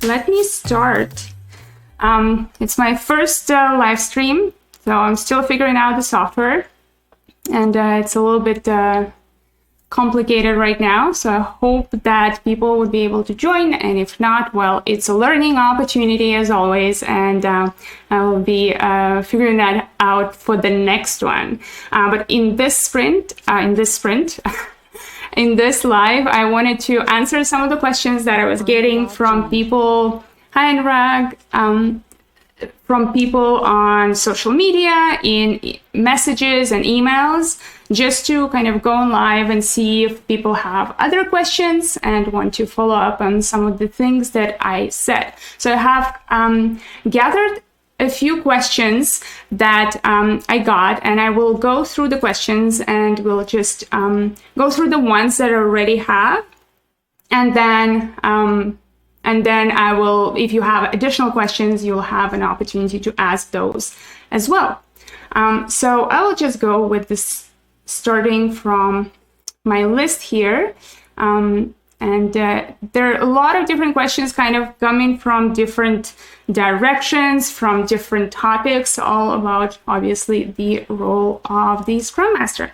let me start. It's my first live stream, so I'm still figuring out the software, and it's a little bit complicated right now, so I hope that people would be able to join, and if not, well, it's a learning opportunity as always, and I will be figuring that out for the next one. But in this sprint, in this live, I wanted to answer some of the questions that I was getting from people. Hi, Anurag. From people on social media, in messages and emails, just to kind of go on live and see if people have other questions and want to follow up on some of the things that I said. So I have gathered a few questions that I got, and I will go through the questions and we'll just go through the ones that I already have, and then I will, if you have additional questions, you'll have an opportunity to ask those as well. So I will just go with this, starting from my list here. And there are a lot of different questions kind of coming from different directions, from different topics, all about, obviously, the role of the Scrum Master.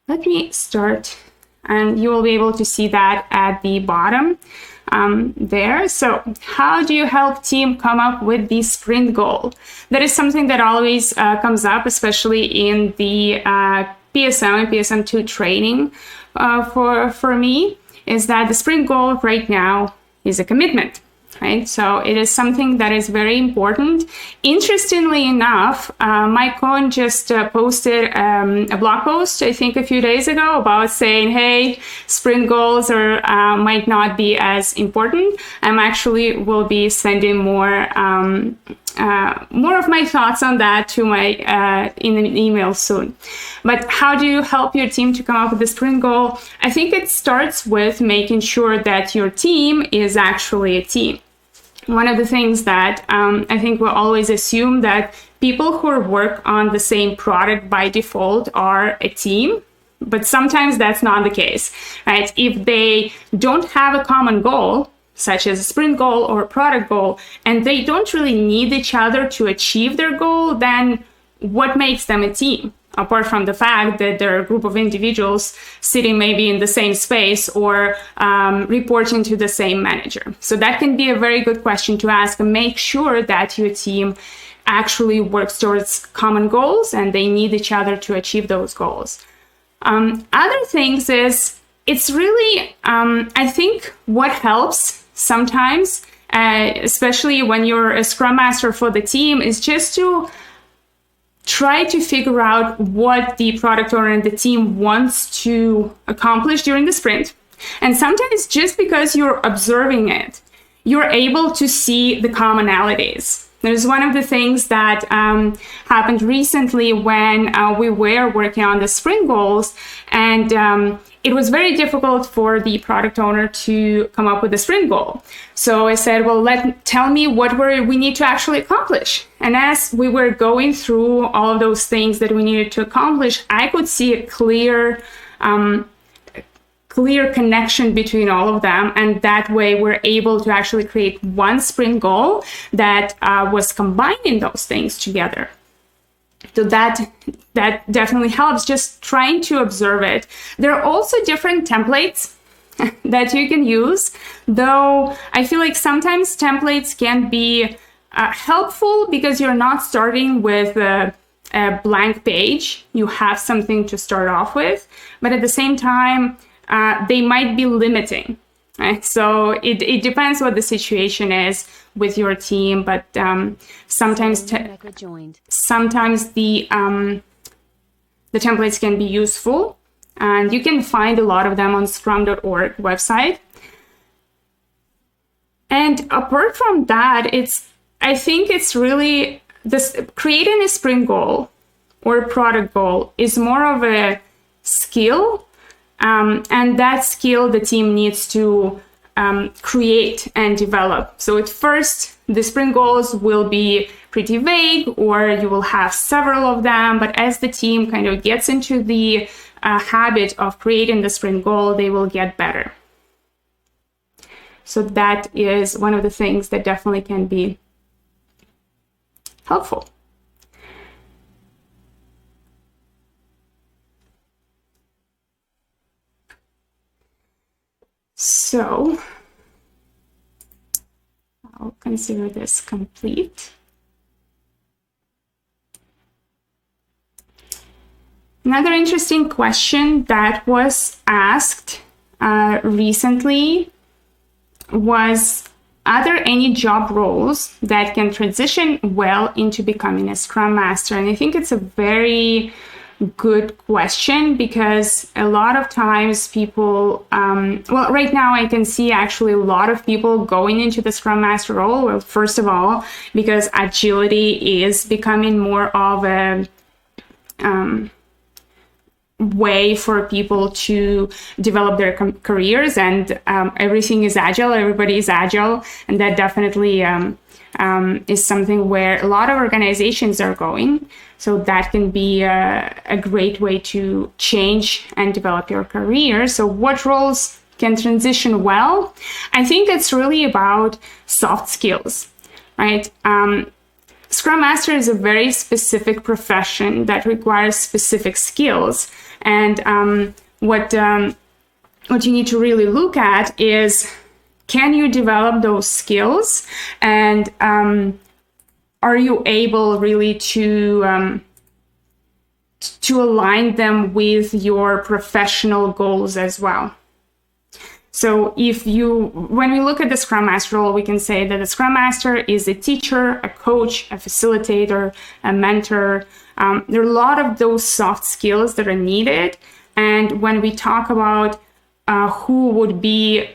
Let me start, and you will be able to see that at the bottom. There. So how do you help team come up with the sprint goal? That is something that always comes up, especially in the PSM and PSM2 training for me, is that the sprint goal right now is a commitment, right? So it is something that is very important. Interestingly enough, Mike Cohen just posted a blog post, I think a few days ago, about saying, hey, sprint goals are might not be as important. I'm actually will be sending more of my thoughts on that to my in an email soon. But how do you help your team to come up with the sprint goal? I think it starts with making sure that your team is actually a team. One of the things that I think we'll always assume that people who work on the same product by default are a team, but sometimes that's not the case, right? If they don't have a common goal, such as a sprint goal or a product goal, and they don't really need each other to achieve their goal, then what makes them a team? Apart from the fact that they're a group of individuals sitting maybe in the same space or reporting to the same manager. So that can be a very good question to ask, and make sure that your team actually works towards common goals and they need each other to achieve those goals. Other things is, it's really, I think what helps sometimes, especially when you're a Scrum Master for the team, is just to try to figure out what the product owner and the team wants to accomplish during the sprint. And sometimes just because you're observing it, you're able to see the commonalities. There's one of the things that happened recently when we were working on the sprint goals, and it was very difficult for the product owner to come up with a sprint goal. So I said, well, tell me what we need to actually accomplish. And as we were going through all of those things that we needed to accomplish, I could see a clear connection between all of them. And that way we're able to actually create one sprint goal that was combining those things together. So that definitely helps, just trying to observe it. There are also different templates that you can use, though I feel like sometimes templates can be helpful because you're not starting with a blank page. You have something to start off with, but at the same time, they might be limiting. Right? So it depends what the situation is with your team, but sometimes the templates can be useful, and you can find a lot of them on scrum.org website. And apart from that, I think it's really creating a sprint goal or a product goal is more of a skill. And that skill the team needs to create and develop. So at first, the sprint goals will be pretty vague, or you will have several of them. But as the team kind of gets into the habit of creating the sprint goal, they will get better. So that is one of the things that definitely can be helpful. So I'll consider this complete. Another interesting question that was asked recently was, are there any job roles that can transition well into becoming a Scrum Master? And I think it's a very good question, because a lot of times people, well, right now I can see actually a lot of people going into the Scrum Master role. Well, first of all, because agility is becoming more of a way for people to develop their careers, and everything is agile, everybody is agile, and that definitely is something where a lot of organizations are going. So that can be a great way to change and develop your career. So what roles can transition well? I think it's really about soft skills, right? Scrum Master is a very specific profession that requires specific skills. And what you need to really look at is, can you develop those skills, and are you able really to align them with your professional goals as well? So when we look at the Scrum Master role, we can say that the Scrum Master is a teacher, a coach, a facilitator, a mentor. There are a lot of those soft skills that are needed. And when we talk about who would be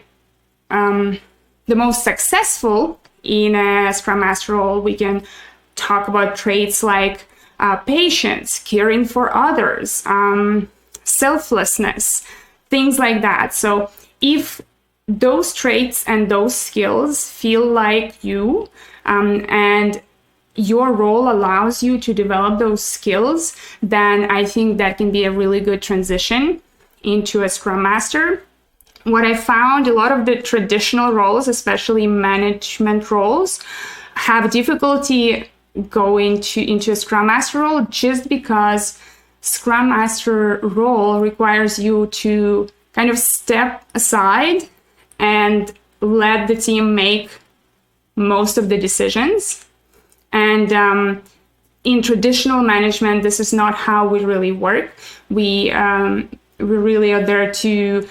the most successful in a Scrum Master role, we can talk about traits like patience, caring for others, selflessness, things like that. So if those traits and those skills feel like you, and your role allows you to develop those skills, then I think that can be a really good transition into a Scrum Master. What I found, a lot of the traditional roles, especially management roles, have difficulty going into a Scrum Master role, just because Scrum Master role requires you to kind of step aside and let the team make most of the decisions. And in traditional management, this is not how we really work. We really are there to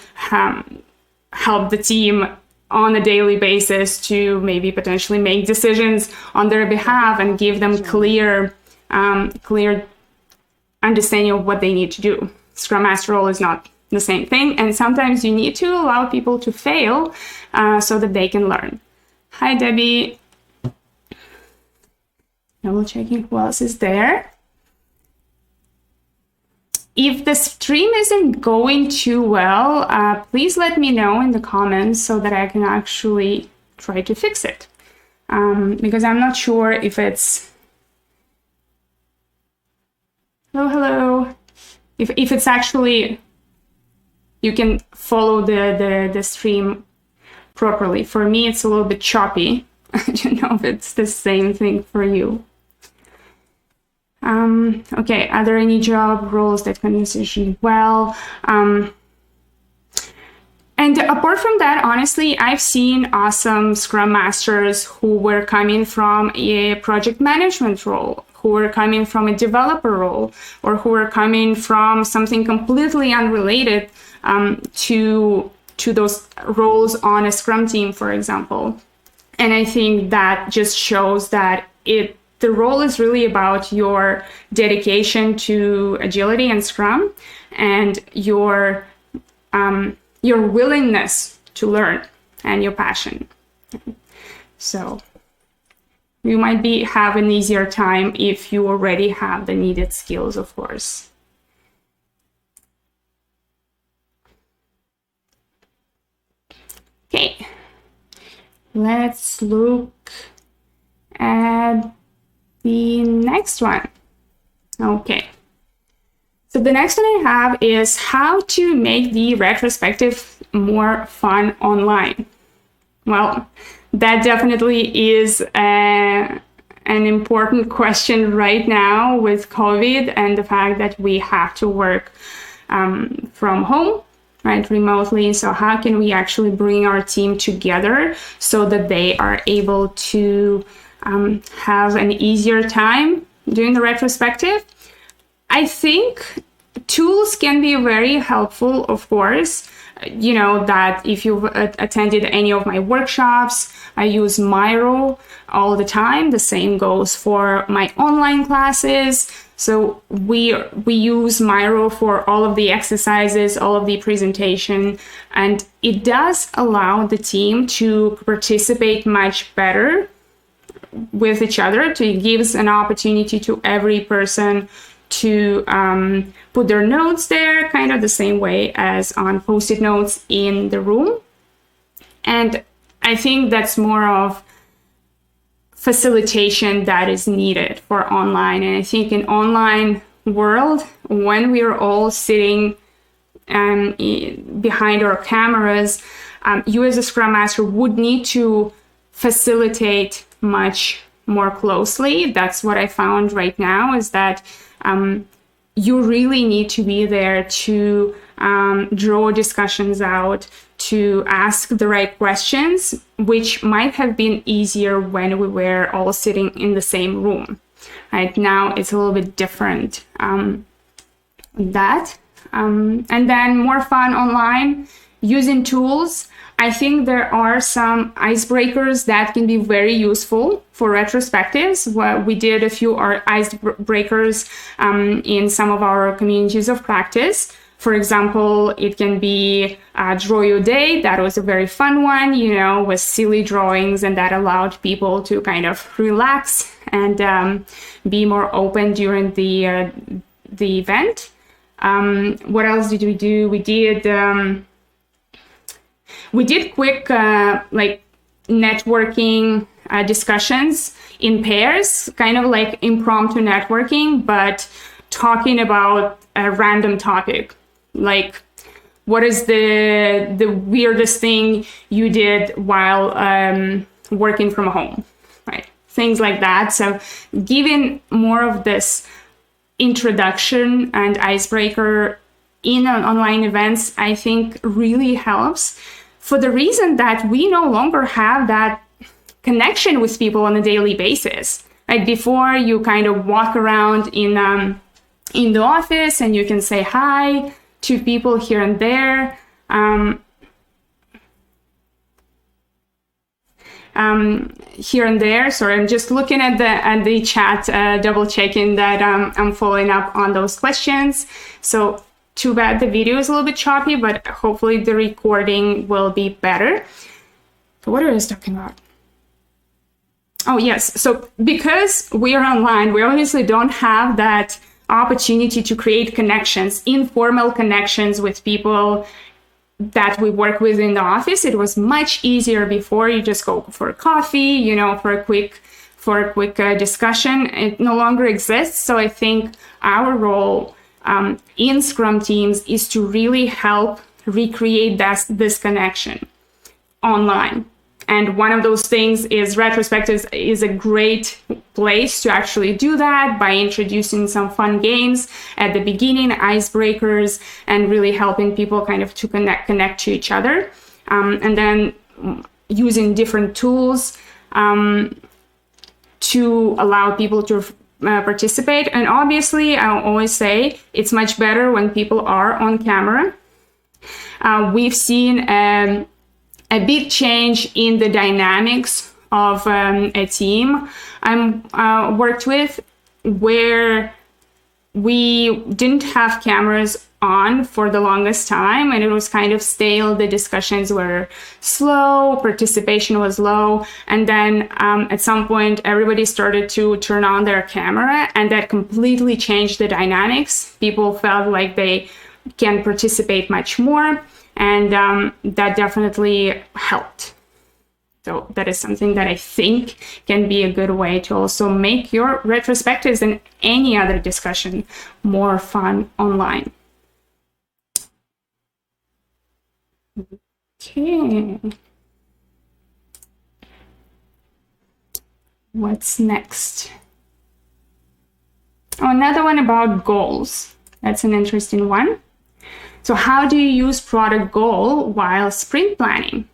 help the team on a daily basis to maybe potentially make decisions on their behalf and give them clear understanding of what they need to do. Scrum Master role is not the same thing, and sometimes you need to allow people to fail so that they can learn. Hi, Debbie. Double checking who else is there. If the stream isn't going too well, please let me know in the comments so that I can actually try to fix it. Because I'm not sure if it's... Hello. If it's actually... you can follow the stream properly. For me, it's a little bit choppy. I don't know if it's the same thing for you. Okay, are there any job roles that can transition well? And apart from that, honestly, I've seen awesome Scrum Masters who were coming from a project management role, who were coming from a developer role, or who were coming from something completely unrelated to those roles on a Scrum team, for example. And I think that just shows that the role is really about your dedication to agility and Scrum, and your willingness to learn and your passion. So you might have an easier time if you already have the needed skills, of course. Okay, let's look at the next one. Okay, so the next one I have is how to make the retrospective more fun online. Well, that definitely is an important question right now with COVID and the fact that we have to work from home, right, remotely. So how can we actually bring our team together so that they are able to have an easier time doing the retrospective? I think tools can be very helpful, of course. You know that if you've attended any of my workshops, I use Miro all the time. The same goes for my online classes. So we use Miro for all of the exercises, all of the presentation, and it does allow the team to participate much better with each other. It gives an opportunity to every person to put their notes there, kind of the same way as on Post-it notes in the room. And I think that's more of facilitation that is needed for online. And I think in online world, when we are all sitting behind our cameras, you as a Scrum Master would need to facilitate much more closely. That's what I found right now, is that you really need to be there to draw discussions out, to ask the right questions, which might have been easier when we were all sitting in the same room. Right now, it's a little bit different. And then more fun online, using tools. I think there are some icebreakers that can be very useful for retrospectives. We did a few icebreakers in some of our communities of practice. For example, it can be Draw Your Day. That was a very fun one, with silly drawings, and that allowed people to kind of relax and be more open during the event. What else did we do? We did quick networking discussions in pairs, kind of like impromptu networking, but talking about a random topic. Like, what is the weirdest thing you did while working from home, right? Things like that. So giving more of this introduction and icebreaker in online events, I think really helps, for the reason that we no longer have that connection with people on a daily basis. Right? Before, you kind of walk around in the office and you can say hi to people here and there. Here and there. Sorry, I'm just looking at the chat, double checking that I'm following up on those questions. So too bad the video is a little bit choppy, but hopefully the recording will be better. So what are we talking about? Oh, yes. So because we are online, we obviously don't have that opportunity to create connections, informal connections with people that we work with in the office. It was much easier before. You just go for a coffee, for a quick discussion. It no longer exists. So I think our role in Scrum teams is to really help recreate this connection online. And one of those things is Retrospectives is a great place to actually do that by introducing some fun games at the beginning, icebreakers, and really helping people kind of to connect to each other. And then using different tools to allow people to participate. And obviously, I'll always say it's much better when people are on camera. We've seen a big change in the dynamics of a team I'm worked with, where we didn't have cameras on for the longest time, and it was kind of stale. The discussions were slow, participation was low, and then at some point everybody started to turn on their camera, and that completely changed the dynamics. People felt like they can participate much more, and that definitely helped. So that is something that I think can be a good way to also make your retrospectives and any other discussion more fun online. Okay. What's next? Oh, another one about goals. That's an interesting one. So how do you use product goal while sprint planning?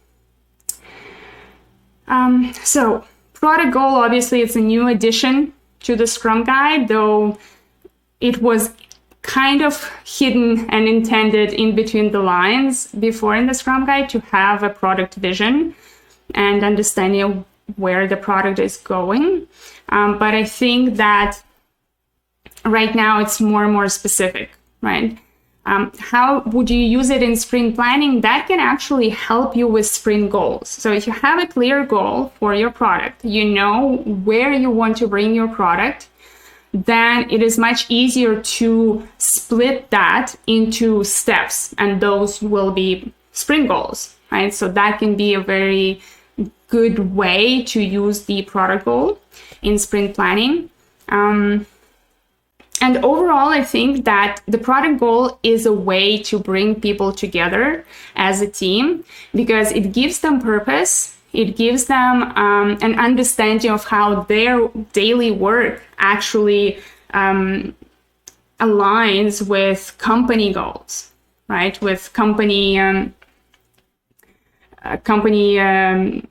So product goal, obviously, it's a new addition to the Scrum Guide, though it was kind of hidden and intended in between the lines before in the Scrum Guide to have a product vision and understanding of where the product is going. But I think that right now it's more and more specific, right? How would you use it in sprint planning? That can actually help you with sprint goals. So if you have a clear goal for your product, you know where you want to bring your product, then it is much easier to split that into steps, and those will be sprint goals, right? So that can be a very good way to use the product goal in sprint planning. And overall, I think that the product goal is a way to bring people together as a team because it gives them purpose. It gives them an understanding of how their daily work actually aligns with company goals, right? With company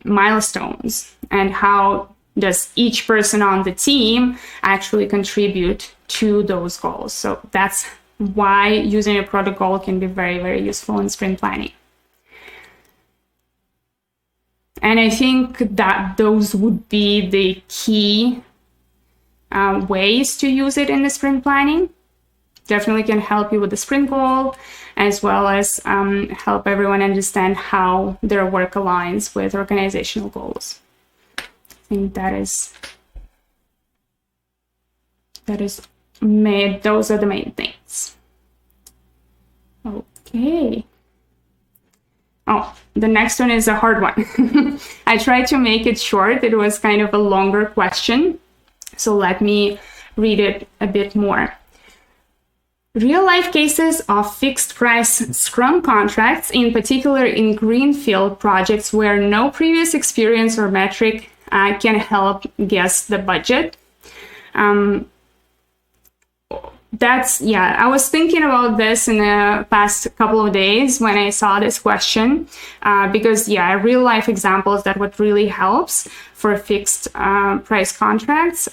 milestones, and how does each person on the team actually contribute to those goals. So that's why using a product goal can be very, very useful in sprint planning. And I think that those would be the key ways to use it in the sprint planning. Definitely can help you with the sprint goal, as well as help everyone understand how their work aligns with organizational goals. I think those are the main things. Okay. Oh, the next one is a hard one. I tried to make it short. It was kind of a longer question. So let me read it a bit more. Real-life cases of fixed-price Scrum contracts, in particular in greenfield projects where no previous experience or metric can help guess the budget. I was thinking about this in the past couple of days when I saw this question, because real life examples, that what really helps for fixed price contracts.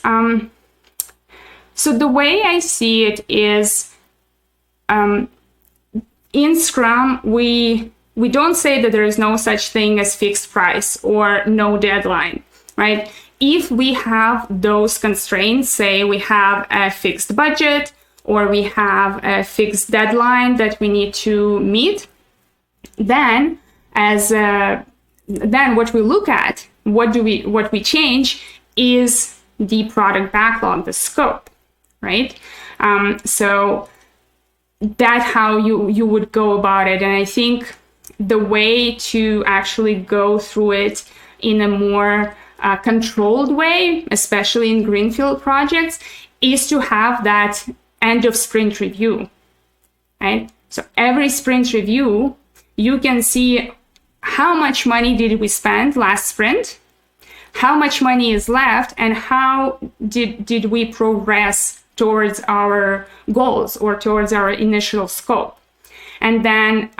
So the way I see it is, in Scrum, we don't say that there is no such thing as fixed price or no deadline, right? If we have those constraints, say we have a fixed budget, or we have a fixed deadline that we need to meet, then what we look at, what we change is the product backlog, the scope, right? So that's how you would go about it. And I think the way to actually go through it in a more controlled way, especially in greenfield projects, is to have that end of sprint review, right? So every sprint review, you can see how much money did we spend last sprint, how much money is left, and how did we progress towards our goals or towards our initial scope. And then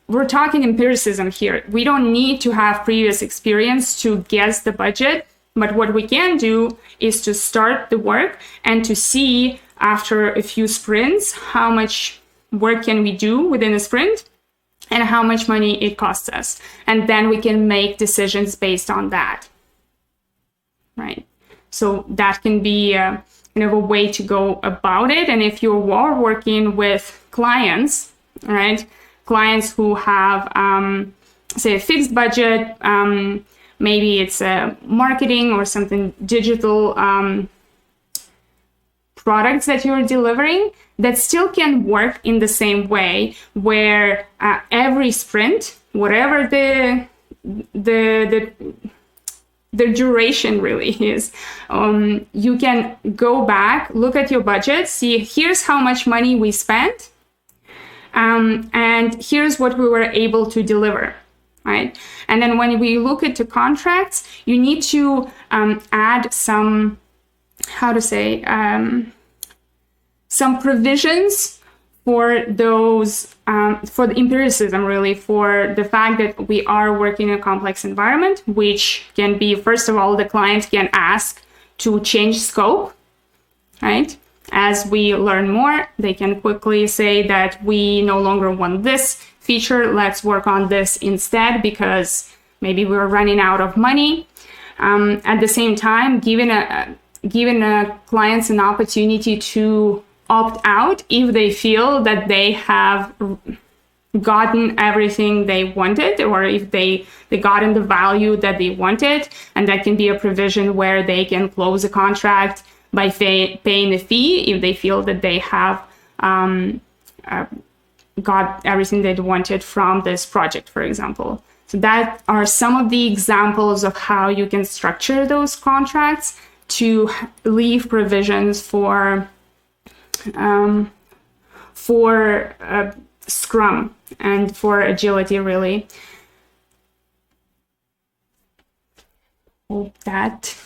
we're talking empiricism here. We don't need to have previous experience to guess the budget, but what we can do is to start the work and to see after a few sprints how much work can we do within a sprint and how much money it costs us. And then we can make decisions based on that, right? So that can be kind of a way to go about it. And if you are working with clients, right, clients who have, say, a fixed budget, maybe it's marketing or something digital products that you're delivering, that still can work in the same way, where every sprint, whatever the duration really is, you can go back, look at your budget, see here's how much money we spent, and here's what we were able to deliver, right? And then when we look into contracts, you need to add some, some provisions for those, for the empiricism, really, for the fact that we are working in a complex environment, which can be, first of all, the client can ask to change scope, right? As we learn more, they can quickly say that we no longer want this feature, let's work on this instead because maybe we're running out of money. At the same time, giving clients an opportunity to opt out if they feel that they have gotten everything they wanted, or if they gotten the value that they wanted. And that can be a provision where they can close a contract by paying a fee if they feel that they have got everything they wanted from this project, for example. So that are some of the examples of how you can structure those contracts to leave provisions for Scrum and for agility, really. Hope that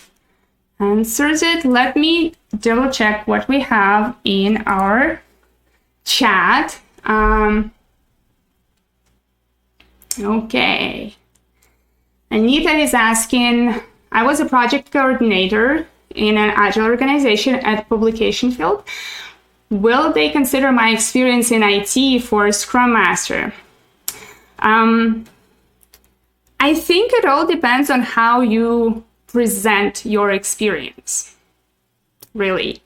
answers it. Let me double check what we have in our chat. Okay. Anita is asking, I was a project coordinator in an Agile organization at Publication Field. Will they consider my experience in IT for Scrum Master? I think it all depends on how you present your experience, really.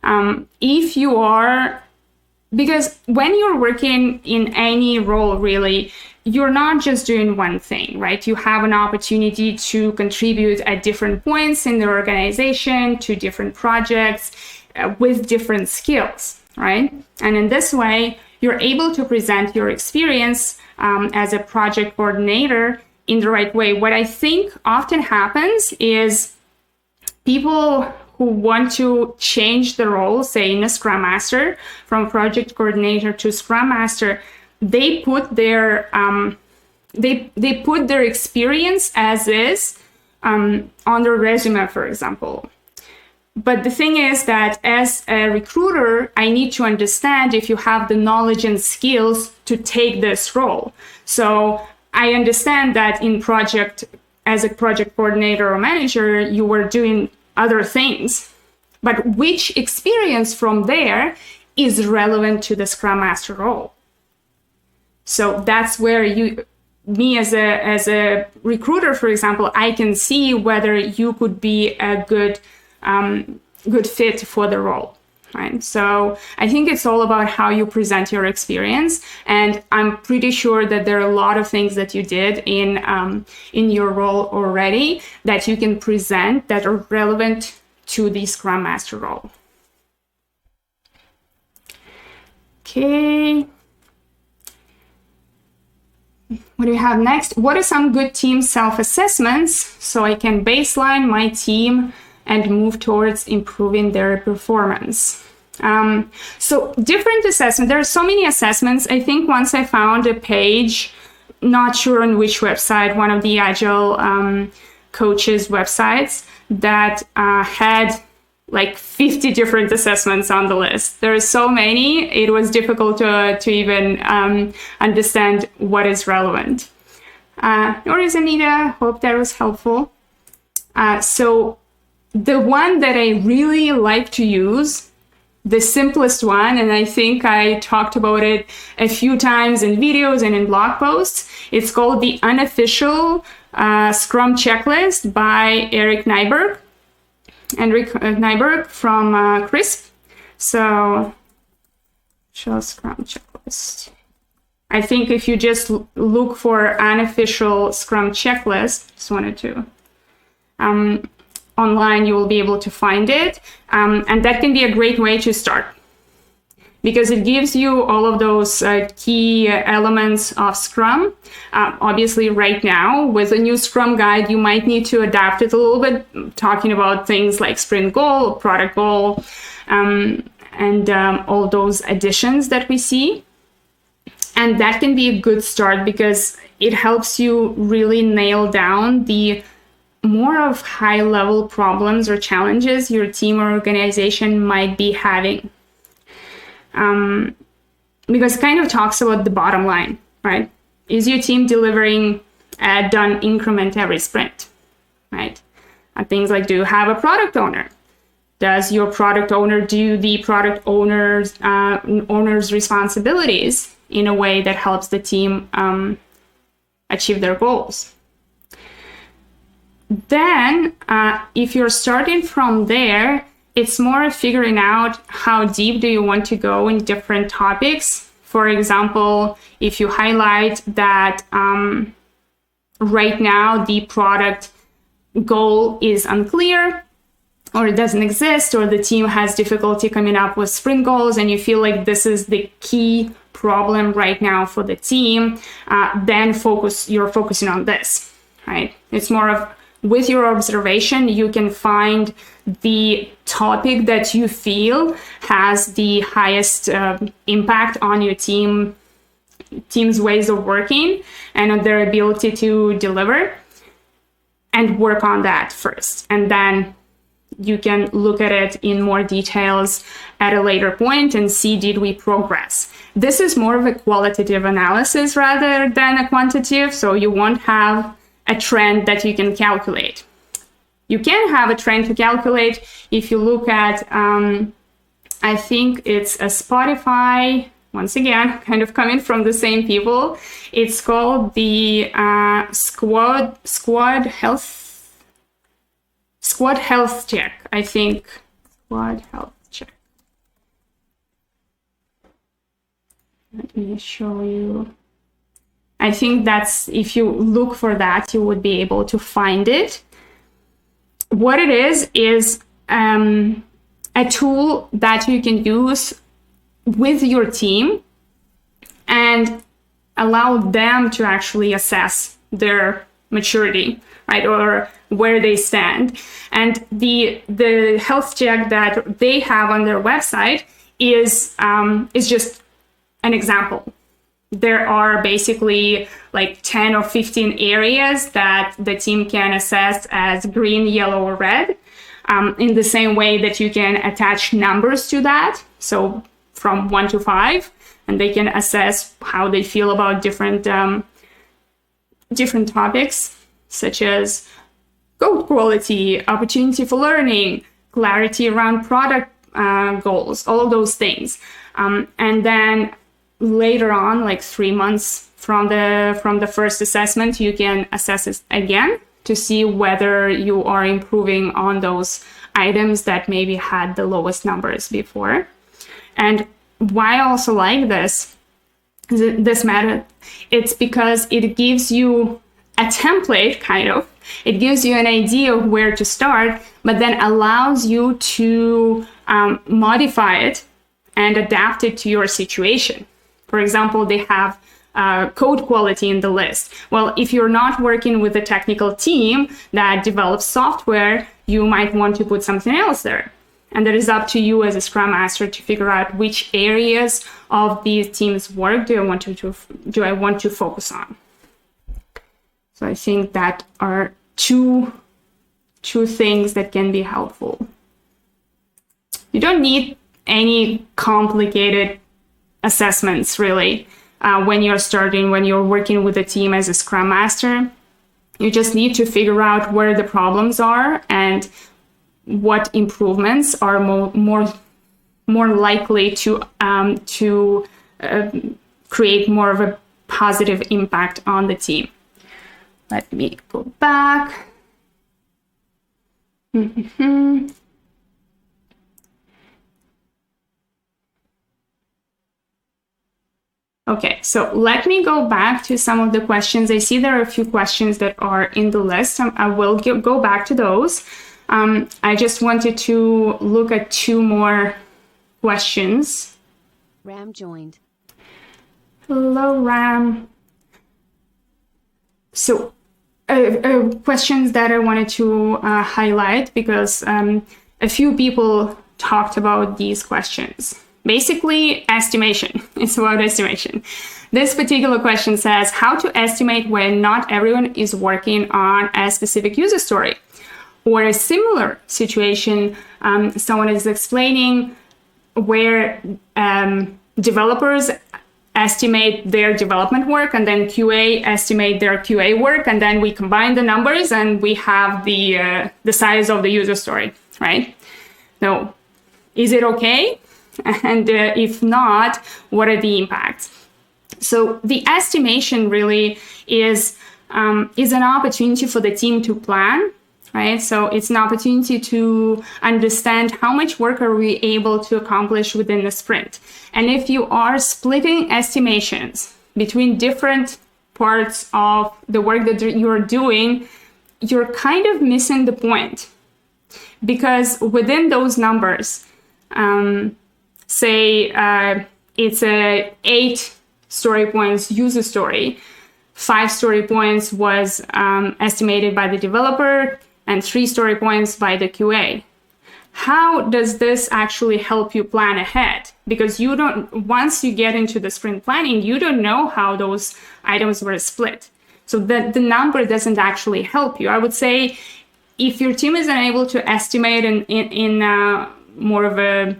If you are, because when you're working in any role, really, you're not just doing one thing, right? You have an opportunity to contribute at different points in the organization to different projects with different skills, right? And in this way, you're able to present your experience as a project coordinator in the right way. What I think often happens is people who want to change the role, say in a Scrum Master, from project coordinator to Scrum Master, they put their they put their experience as is on their resume, for example. But the thing is that as a recruiter, I need to understand if you have the knowledge and skills to take this role. So I understand that as a project coordinator or manager, you were doing other things, but which experience from there is relevant to the Scrum Master role? So that's where me as a recruiter, for example, I can see whether you could be a good fit for the role, right? So I think it's all about how you present your experience, and I'm pretty sure that there are a lot of things that you did in your role already that you can present that are relevant to the Scrum Master role. Okay. What do we have next? What are some good team self-assessments so I can baseline my team and move towards improving their performance? So different assessments. There are so many assessments. I think once I found a page, not sure on which website, one of the Agile coaches websites, that had like 50 different assessments on the list. There are so many, it was difficult to even understand what is relevant. Notice, Anita, hope that was helpful. So the one that I really like to use, the simplest one, and I think I talked about it a few times in videos and in blog posts, it's called the Unofficial Scrum Checklist by Eric Nyberg from CRISP. So, show Scrum Checklist. I think if you just look for Unofficial Scrum Checklist, just wanted to, online, you will be able to find it. And that can be a great way to start, because it gives you all of those key elements of Scrum. Obviously, right now, with a new Scrum guide, you might need to adapt it a little bit, talking about things like sprint goal, product goal, and all those additions that we see. And that can be a good start because it helps you really nail down the more of high-level problems or challenges your team or organization might be having. Because it kind of talks about the bottom line, right? Is your team delivering a done increment every sprint, right? And things like, do you have a product owner? Does your product owner do the product owner's responsibilities in a way that helps the team achieve their goals? Then, if you're starting from there, it's more figuring out how deep do you want to go in different topics. For example, if you highlight that right now the product goal is unclear, or it doesn't exist, or the team has difficulty coming up with sprint goals, and you feel like this is the key problem right now for the team, then you're focusing on this, right? It's more of, with your observation, you can find the topic that you feel has the highest impact on your team's ways of working and on their ability to deliver, and work on that first. And then you can look at it in more details at a later point and see, did we progress? This is more of a qualitative analysis rather than a quantitative, so you won't have a trend that you can calculate. You can have a trend to calculate if you look at, I think it's a Spotify, once again, kind of coming from the same people. It's called the Squad Health Check, I think. Squad Health Check. Let me show you. I think that's, if you look for that, you would be able to find it. What it is a tool that you can use with your team and allow them to actually assess their maturity, right, or where they stand. And the health check that they have on their website is just an example. There are basically like 10 or 15 areas that the team can assess as green, yellow, or red, in the same way that you can attach numbers to that. So from 1 to 5, and they can assess how they feel about different topics, such as code quality, opportunity for learning, clarity around product goals, all of those things. And then later on, like 3 months from the first assessment, you can assess it again to see whether you are improving on those items that maybe had the lowest numbers before. And why I also like this method, it's because it gives you a template, kind of. It gives you an idea of where to start, but then allows you to modify it and adapt it to your situation. For example, they have code quality in the list. Well, if you're not working with a technical team that develops software, you might want to put something else there. And that is up to you as a Scrum Master to figure out which areas of the team's work do I want to focus on. So I think that are two things that can be helpful. You don't need any complicated assessments, really, when you're working with a team as a Scrum Master. You just need to figure out where the problems are and what improvements are more likely to create more of a positive impact on the team. Let me go back. Okay, so let me go back to some of the questions. I see there are a few questions that are in the list. I will go back to those. I just wanted to look at 2 more questions. Ram joined. Hello, Ram. So, questions that I wanted to highlight because a few people talked about these questions. basically estimation. It's about estimation. This particular question says how to estimate when not everyone is working on a specific user story. Or a similar situation, someone is explaining where developers estimate their development work, and then QA estimate their QA work, and then we combine the numbers and we have the size of the user story, right? So, is it okay? And if not, what are the impacts? So the estimation really is an opportunity for the team to plan, right? So it's an opportunity to understand how much work are we able to accomplish within the sprint. And if you are splitting estimations between different parts of the work that you're doing, you're kind of missing the point. Because within those numbers, say it's a 8 story points user story, 5 story points was estimated by the developer, and 3 story points by the QA. How does this actually help you plan ahead? Because you don't, once you get into the sprint planning, you don't know how those items were split. So the number doesn't actually help you. I would say if your team is unable to estimate in more of a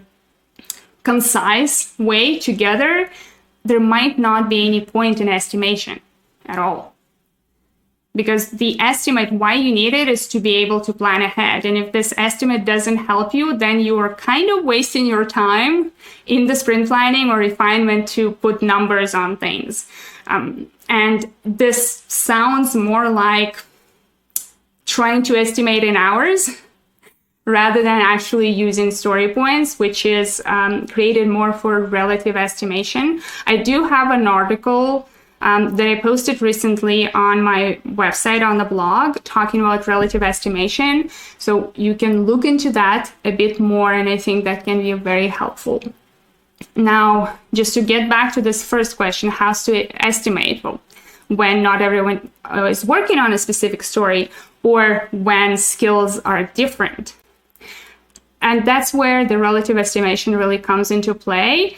concise way together, there might not be any point in estimation at all. Because the estimate, why you need it is to be able to plan ahead. And if this estimate doesn't help you, then you are kind of wasting your time in the sprint planning or refinement to put numbers on things. And this sounds more like trying to estimate in hours rather than actually using story points, which is created more for relative estimation. I do have an article that I posted recently on my website on the blog talking about relative estimation. So you can look into that a bit more, and I think that can be very helpful. Now, just to get back to this first question, how to estimate when not everyone is working on a specific story or when skills are different. And that's where the relative estimation really comes into play.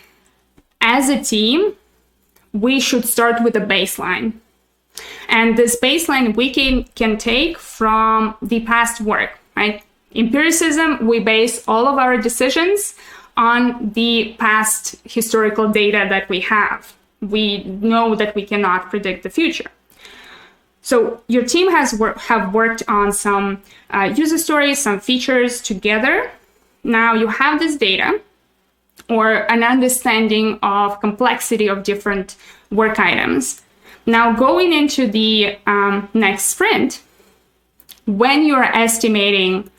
As a team, we should start with a baseline. And this baseline we can take from the past work, right? Empiricism, we base all of our decisions on the past historical data that we have. We know that we cannot predict the future. So your team have worked on some user stories, some features together. Now you have this data or an understanding of complexity of different work items. Now going into the next sprint, when you're estimating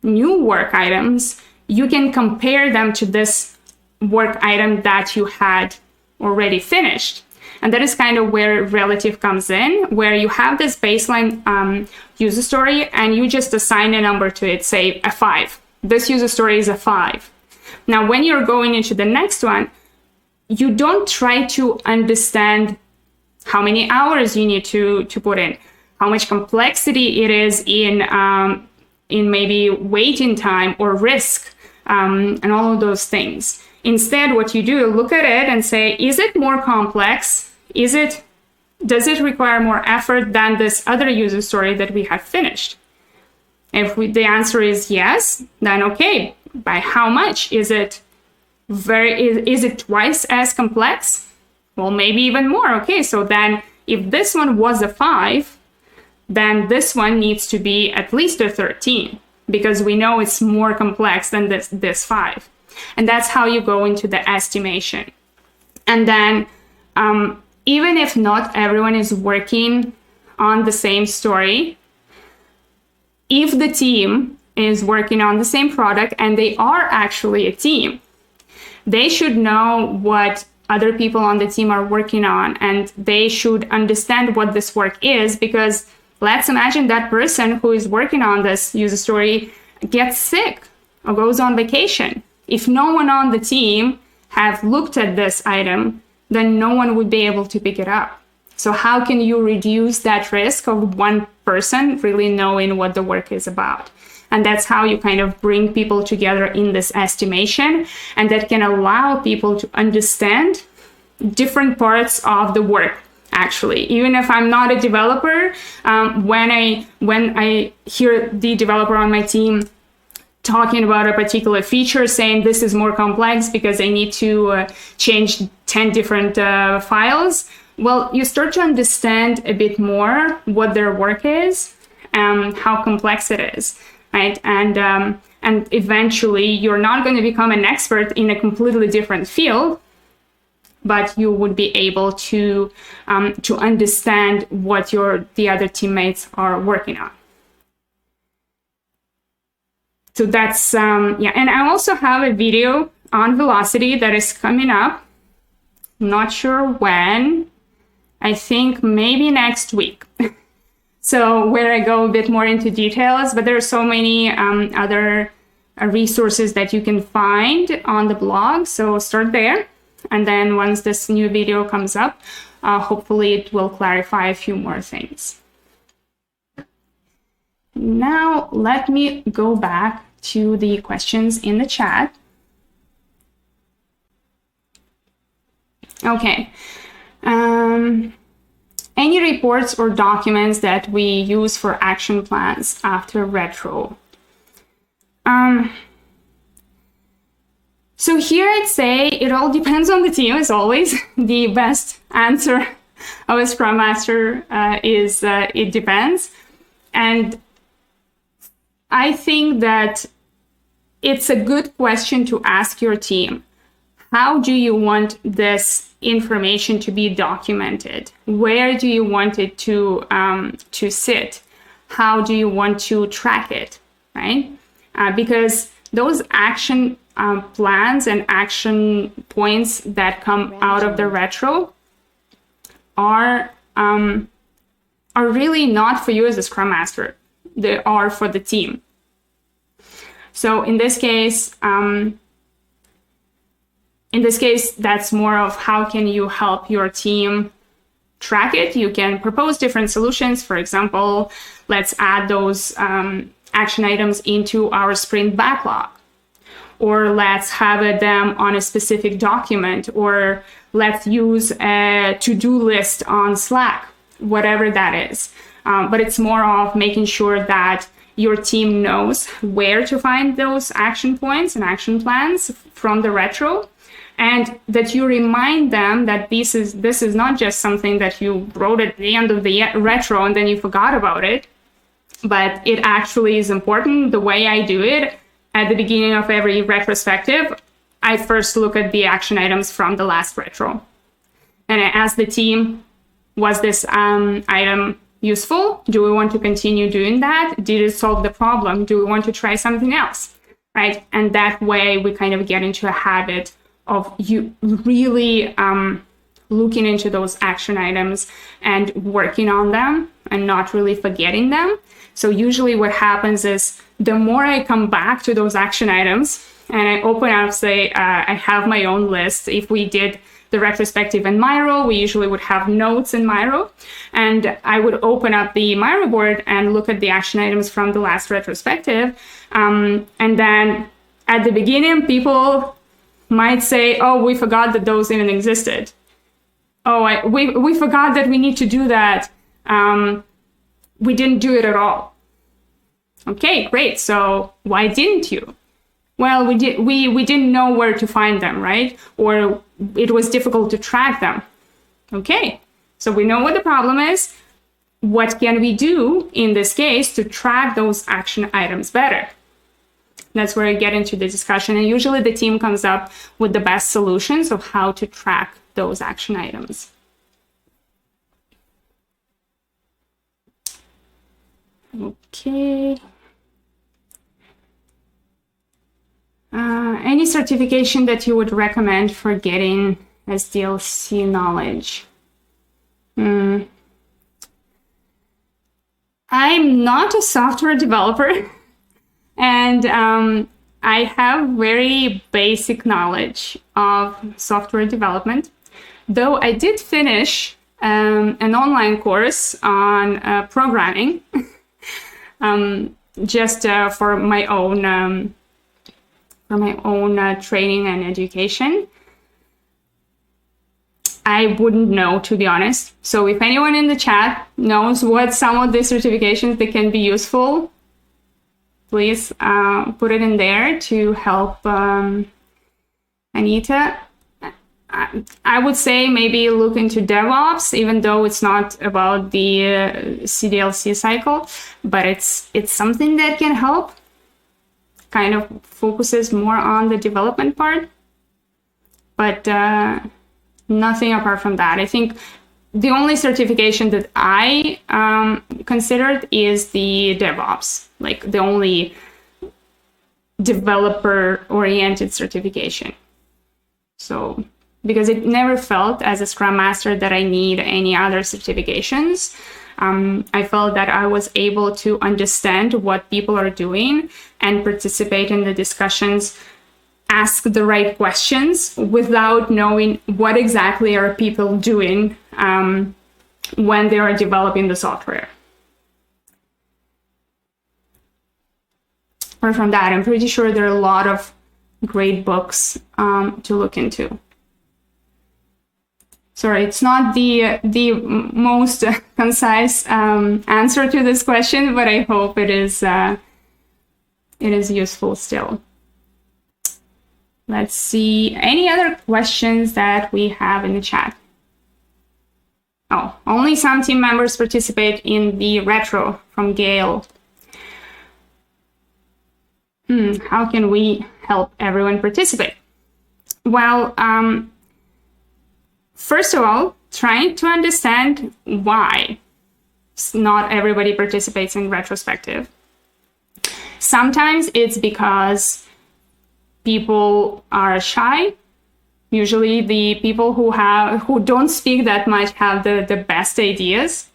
new work items, you can compare them to this work item that you had already finished. And that is kind of where relative comes in, where you have this baseline user story and you just assign a number to it, say a 5. This user story is a 5. Now, when you're going into the next one, you don't try to understand how many hours you need to put in, how much complexity it is in maybe waiting time or risk, and all of those things. Instead, what you do, look at it and say, is it more complex? Does it require more effort than this other user story that we have finished? If the answer is yes, then okay. By how much? Is it twice as complex? Well, maybe even more. Okay, so then if this one was a 5, then this one needs to be at least a 13 because we know it's more complex than this 5. And that's how you go into the estimation. And then even if not everyone is working on the same story, if the team is working on the same product and they are actually a team, they should know what other people on the team are working on, and they should understand what this work is, because let's imagine that person who is working on this user story gets sick or goes on vacation. If no one on the team have looked at this item, then no one would be able to pick it up. So how can you reduce that risk of one person really knowing what the work is about? And that's how you kind of bring people together in this estimation. And that can allow people to understand different parts of the work. Actually, even if I'm not a developer, when I hear the developer on my team talking about a particular feature, saying this is more complex because I need to change 10 different files, well, you start to understand a bit more what their work is, how complex it is, right? And eventually, you're not going to become an expert in a completely different field, but you would be able to understand what the other teammates are working on. So that's, yeah. And I also have a video on velocity that is coming up. Not sure when. I think maybe next week. So where I go a bit more into details, but there are so many other resources that you can find on the blog. So start there. And then once this new video comes up, hopefully it will clarify a few more things. Now, let me go back to the questions in the chat. Okay. Any reports or documents that we use for action plans after retro? So here I'd say it all depends on the team, as always. The best answer of a Scrum Master is it depends. And I think that it's a good question to ask your team. How do you want this information to be documented? Where do you want it to sit? How do you want to track it, right? Because those action plans and action points that come out of the retro are really not for you as a Scrum Master. They are for the team. So in this case, that's more of how can you help your team track it. You can propose different solutions. For example, let's add those action items into our sprint backlog. Or let's have them on a specific document, or let's use a to-do list on Slack, whatever that is. But it's more of making sure that your team knows where to find those action points and action plans from the retro, and that you remind them that this is not just something that you wrote at the end of the retro and then you forgot about it, but it actually is important. The way I do it, at the beginning of every retrospective, I first look at the action items from the last retro. And I ask the team, was this item useful? Do we want to continue doing that? Did it solve the problem? Do we want to try something else? Right? And that way we kind of get into a habit of you really looking into those action items and working on them and not really forgetting them. So usually what happens is the more I come back to those action items and I open up, say, I have my own list. If we did the retrospective in Miro, we usually would have notes in Miro. And I would open up the Miro board and look at the action items from the last retrospective. And then at the beginning, people might say, oh, we forgot that those even existed. Oh, we forgot that we need to do that. We didn't do it at all. Okay, great. So why didn't you? Well, we didn't know where to find them, right? Or it was difficult to track them. Okay, so we know what the problem is. What can we do in this case to track those action items better? That's where I get into the discussion. And usually the team comes up with the best solutions of how to track those action items. Okay. Any certification that you would recommend for getting SDLC knowledge? I'm not a software developer, and I have very basic knowledge of software development, though I did finish an online course on programming. just for my own training and education. I wouldn't know, to be honest. So if anyone in the chat knows what some of these certifications that can be useful, please put it in there to help Anita. I would say maybe look into DevOps, even though it's not about the SDLC cycle, but it's something that can help. Kind of focuses more on the development part, but nothing apart from that. I think the only certification that I considered is the DevOps, like the only developer-oriented certification. So, because it never felt as a Scrum Master that I need any other certifications. I felt that I was able to understand what people are doing and participate in the discussions, ask the right questions without knowing what exactly are people doing when they are developing the software. Apart from that, I'm pretty sure there are a lot of great books to look into. Sorry, it's not the most concise answer to this question, but I hope it is useful still. Let's see, any other questions that we have in the chat? Oh, only some team members participate in the retro from Gail. How can we help everyone participate? Well, first of all, trying to understand why not everybody participates in retrospective. Sometimes it's because people are shy. Usually the people who don't speak that much have the best ideas.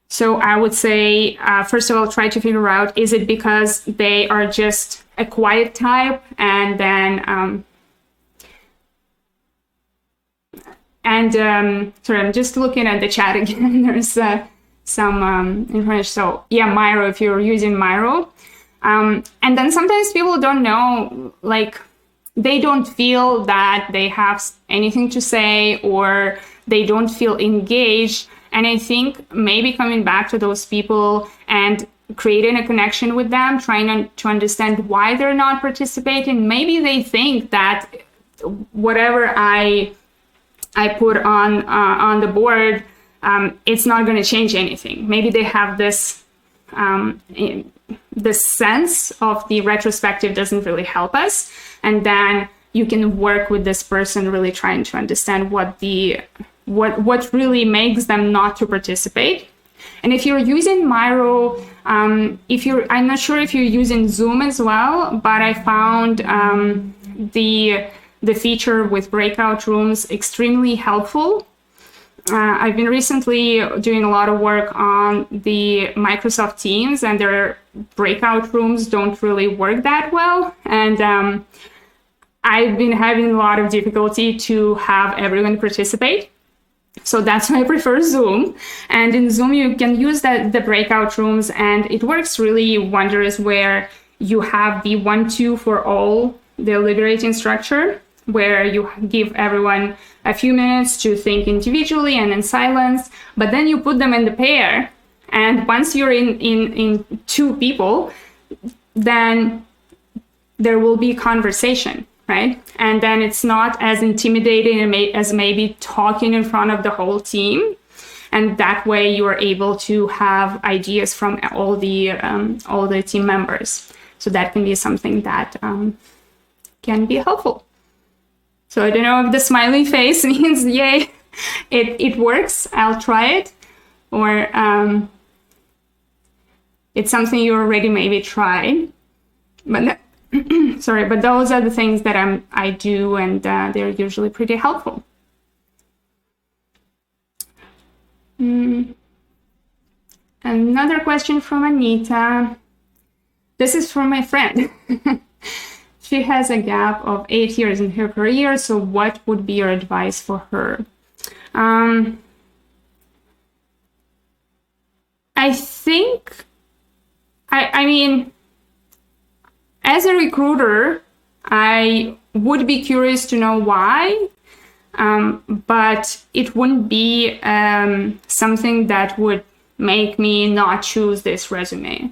So I would say, first of all, try to figure out, is it because they are just a quiet type, and then sorry, I'm just looking at the chat again. There's some information. So yeah, Miro, if you're using Miro. And then sometimes people don't know, like, they don't feel that they have anything to say, or they don't feel engaged. And I think maybe coming back to those people and creating a connection with them, trying to understand why they're not participating. Maybe they think that whatever I put on the board, it's not going to change anything. Maybe they have this sense of the retrospective doesn't really help us, and then you can work with this person, really trying to understand what really makes them not to participate. And if you're using Miro, I'm not sure if you're using Zoom as well, but I found the feature with breakout rooms extremely helpful. I've been recently doing a lot of work on the Microsoft Teams, and their breakout rooms don't really work that well. And I've been having a lot of difficulty to have everyone participate. So that's why I prefer Zoom. And in Zoom, you can use the breakout rooms, and it works really wondrous where you have the 1-2 for all, the liberating structure, where you give everyone a few minutes to think individually and in silence, but then you put them in the pair. And once you're in 2 people, then there will be conversation, right? And then it's not as intimidating as maybe talking in front of the whole team. And that way you are able to have ideas from all the team members. So that can be something that can be helpful. So I don't know if the smiley face means, yay, it works, I'll try it, or it's something you already maybe tried. But sorry, but those are the things that I do, and they're usually pretty helpful. Another question from Anita. This is from my friend. She has a gap of 8 years in her career, so what would be your advice for her? I think I mean, as a recruiter, I would be curious to know why, but it wouldn't be something that would make me not choose this resume.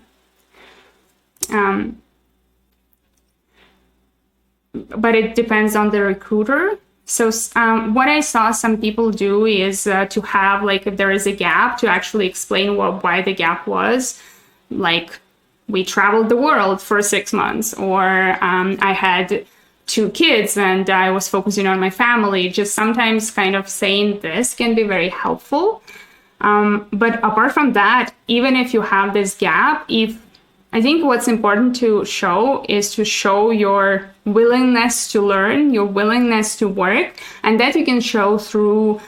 But it depends on the recruiter. So what I saw some people do is to have, like, if there is a gap, to actually explain why the gap was. Like, we traveled the world for 6 months, or I had 2 kids and I was focusing on my family. Just sometimes kind of saying this can be very helpful. But apart from that, even if you have this gap, I think what's important to show is to show your willingness to learn, your willingness to work, and that you can show through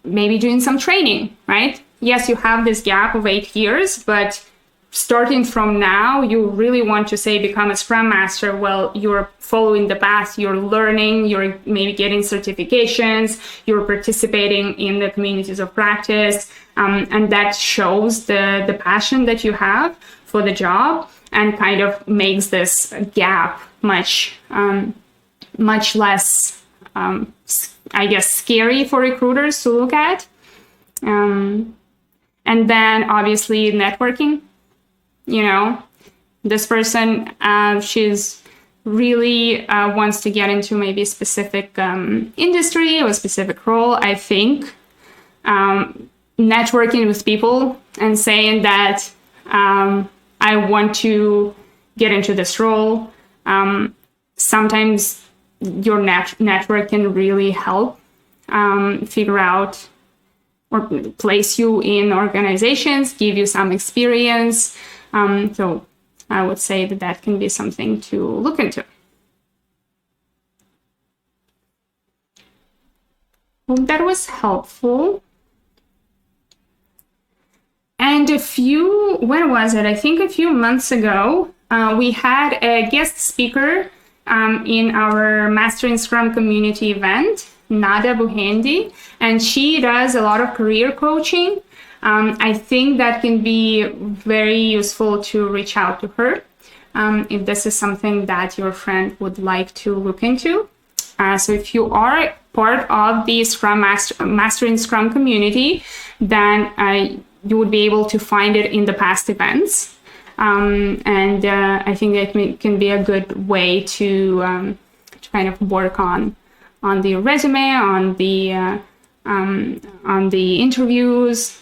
maybe doing some training, right? Yes, you have this gap of 8 years, but starting from now, you really want to say become a Scrum Master. Well, you're following the path, you're learning, you're maybe getting certifications, you're participating in the communities of practice, and that shows the passion that you have for the job, and kind of makes this gap much less, I guess, scary for recruiters to look at. And then obviously networking. You know, this person, she's really wants to get into maybe a specific industry or a specific role. I think networking with people and saying that I want to get into this role. Sometimes your network can really help figure out or place you in organizations, give you some experience. So I would say that can be something to look into. Hope that was helpful. And when was it? I think a few months ago, we had a guest speaker in our Mastering Scrum community event, Nada Buhendi, and she does a lot of career coaching. I think that can be very useful to reach out to her if this is something that your friend would like to look into. So if you are part of the Scrum Mastering Scrum community, then you would be able to find it in the past events. And I think that can be a good way to kind of work on the resume, on the interviews,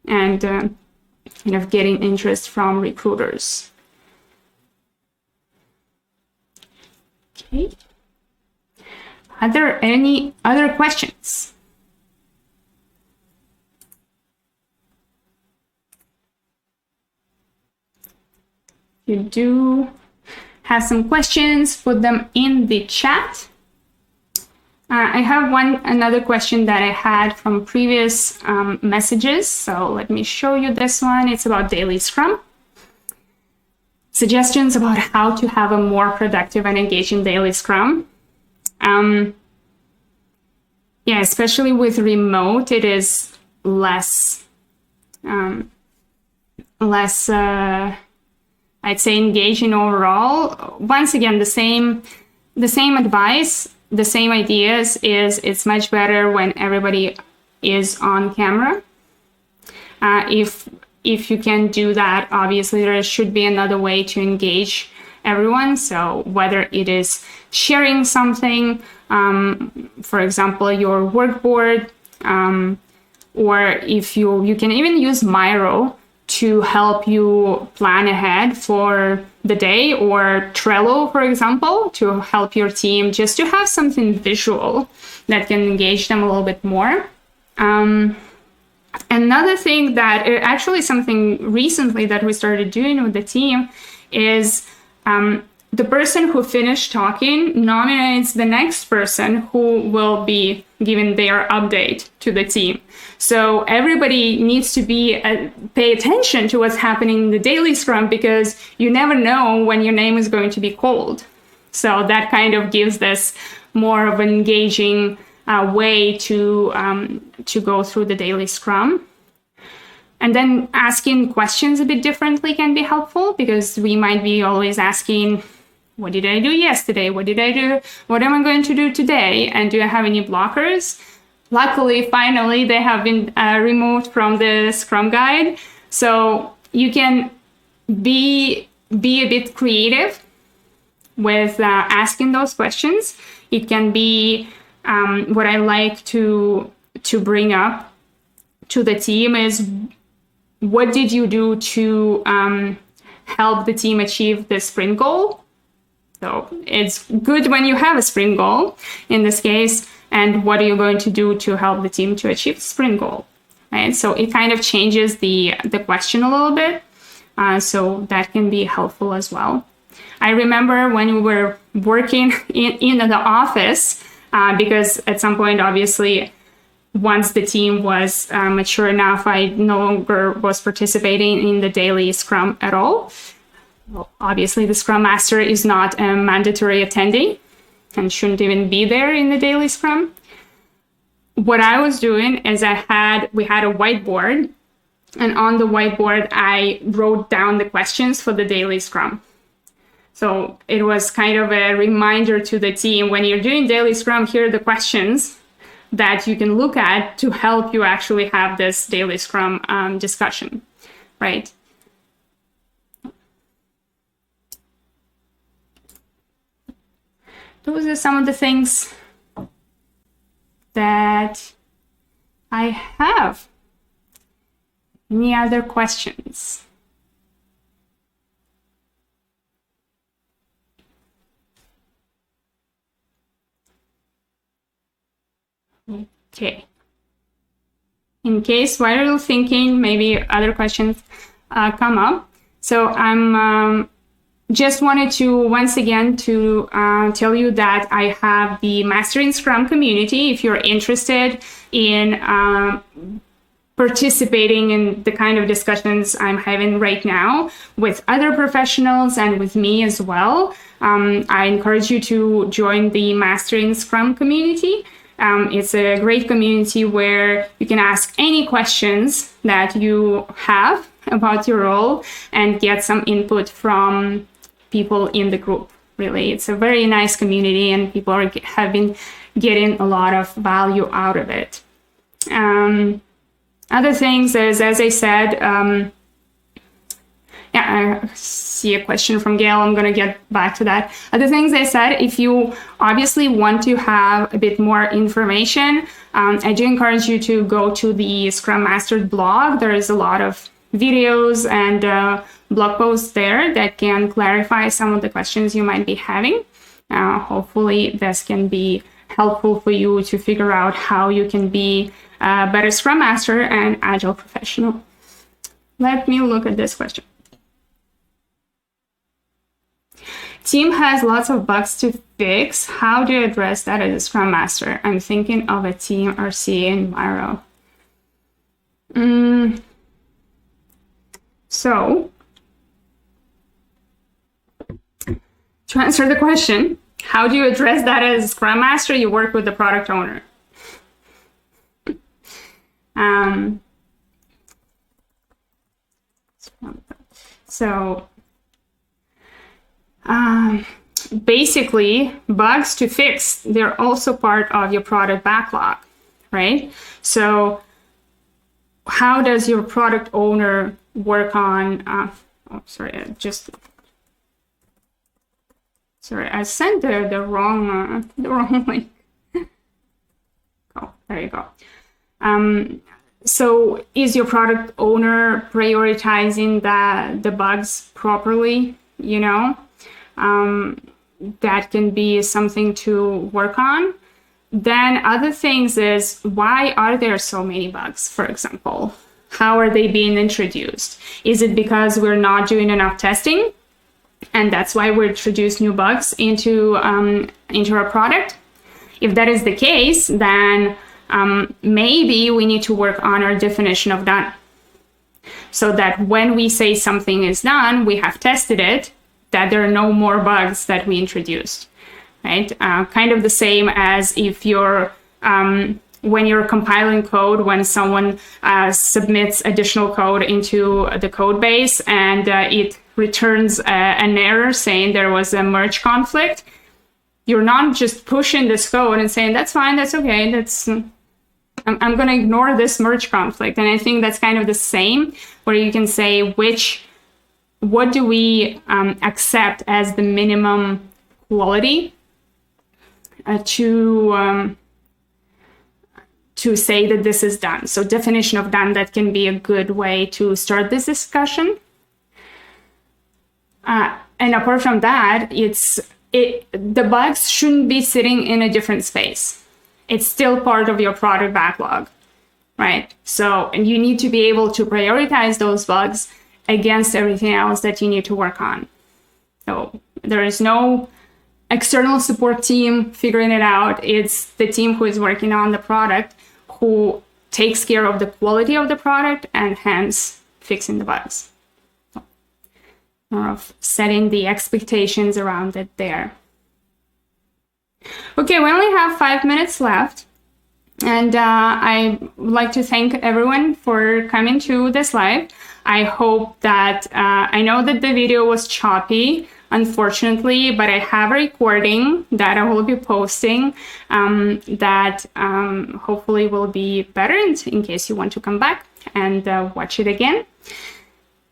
and kind of getting interest from recruiters. Okay. Are there any other questions? If you do have some questions, put them in the chat. I have another question that I had from previous messages. So let me show you this one. It's about Daily Scrum. Suggestions about how to have a more productive and engaging Daily Scrum. Yeah, especially with remote, it is less, I'd say, engaging overall. Once again, the same advice, the same ideas is it's much better when everybody is on camera. If you can do that, obviously there should be another way to engage everyone. So whether it is sharing something, for example, your workboard, or if you can even use Miro to help you plan ahead for the day, or Trello, for example, to help your team just to have something visual that can engage them a little bit more. Another thing that actually something recently that we started doing with the team is the person who finished talking nominates the next person who will be giving their update to the team. So everybody needs to pay attention to what's happening in the Daily Scrum, because you never know when your name is going to be called. So that kind of gives this more of an engaging way to go through the Daily Scrum. And then asking questions a bit differently can be helpful, because we might be always asking, what did I do yesterday? What did I do? What am I going to do today? And do I have any blockers? Luckily, finally, they have been removed from the Scrum guide. So you can be a bit creative with asking those questions. It can be what I like to bring up to the team is, what did you do to help the team achieve the sprint goal? So it's good when you have a sprint goal in this case, and what are you going to do to help the team to achieve the sprint goal? Right? So it kind of changes the question a little bit. So that can be helpful as well. I remember when we were working in the office, because at some point, obviously, once the team was mature enough, I no longer was participating in the daily Scrum at all. Well, obviously, the Scrum Master is not a mandatory attendee and shouldn't even be there in the daily Scrum. What I was doing is we had a whiteboard, and on the whiteboard, I wrote down the questions for the daily Scrum. So it was kind of a reminder to the team, when you're doing daily Scrum, here are the questions that you can look at to help you actually have this daily Scrum discussion, right? Those are some of the things that I have. Any other questions? Okay. In case while you're thinking, maybe other questions come up. So I'm just wanted to once again to tell you that I have the Mastering Scrum community. If you're interested in participating in the kind of discussions I'm having right now with other professionals and with me as well, I encourage you to join the Mastering Scrum community. It's a great community where you can ask any questions that you have about your role and get some input from people in the group. Really, it's a very nice community, and people have been getting a lot of value out of it. Other things is, as I said, I see a question from Gail. I'm going to get back to that. Other things I said, if you obviously want to have a bit more information, I do encourage you to go to the ScrumMastered blog. There is a lot of videos and blog posts there that can clarify some of the questions you might be having. Hopefully this can be helpful for you to figure out how you can be a better Scrum Master and Agile professional. Let me look at this question. Team has lots of bugs to fix. How do you address that as a Scrum Master? I'm thinking of a team RCA in Miro. So, to answer the question, how do you address that as a Scrum Master? You work with the product owner. Basically, bugs to fix, they're also part of your product backlog, right? So how does your product owner work on, I sent the wrong link. Oh, there you go. So is your product owner prioritizing the bugs properly? You know, that can be something to work on. Then other things is, why are there so many bugs, for example? How are they being introduced? Is it because we're not doing enough testing, and that's why we introduce new bugs into our product? If that is the case, then maybe we need to work on our definition of done, so that when we say something is done, we have tested it, that there are no more bugs that we introduced, right? Kind of the same as if you're when you're compiling code, when someone submits additional code into the code base and it returns an error saying there was a merge conflict, you're not just pushing this code and saying, that's fine, that's okay, I'm going to ignore this merge conflict. And I think that's kind of the same, where you can say, what do we accept as the minimum quality to say that this is done. So definition of done, that can be a good way to start this discussion. And apart from that, the bugs shouldn't be sitting in a different space. It's still part of your product backlog, right? So, and you need to be able to prioritize those bugs against everything else that you need to work on. So there is no external support team figuring it out. It's the team who is working on the product who takes care of the quality of the product and hence fixing the bugs. More of setting the expectations around it there. Okay, we only have 5 minutes left. And I would like to thank everyone for coming to this live. I hope that, I know that the video was choppy, unfortunately, but I have a recording that I will be posting that hopefully will be better in case you want to come back and watch it again.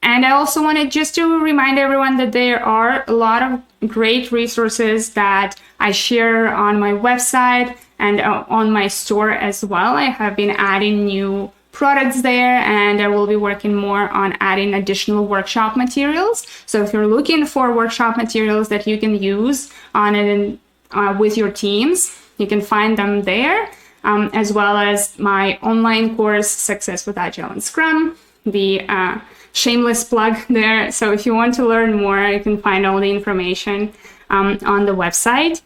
And I also wanted just to remind everyone that there are a lot of great resources that I share on my website and on my store as well. I have been adding new products there, and I will be working more on adding additional workshop materials. So if you're looking for workshop materials that you can use on it with your teams, you can find them there, as well as my online course, Success with Agile and Scrum, the shameless plug there. So if you want to learn more, you can find all the information on the website.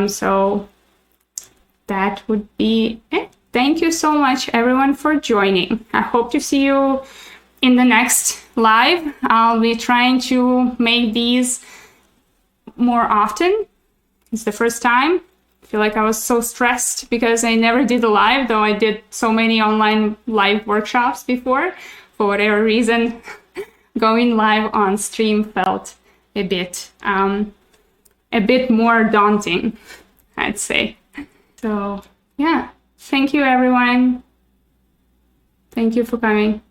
So that would be it. Thank you so much, everyone, for joining. I hope to see you in the next live. I'll be trying to make these more often. It's the first time. I feel like I was so stressed because I never did a live, though I did so many online live workshops before. For whatever reason, going live on stream felt a bit more daunting, I'd say. So, yeah. Thank you, everyone. Thank you for coming.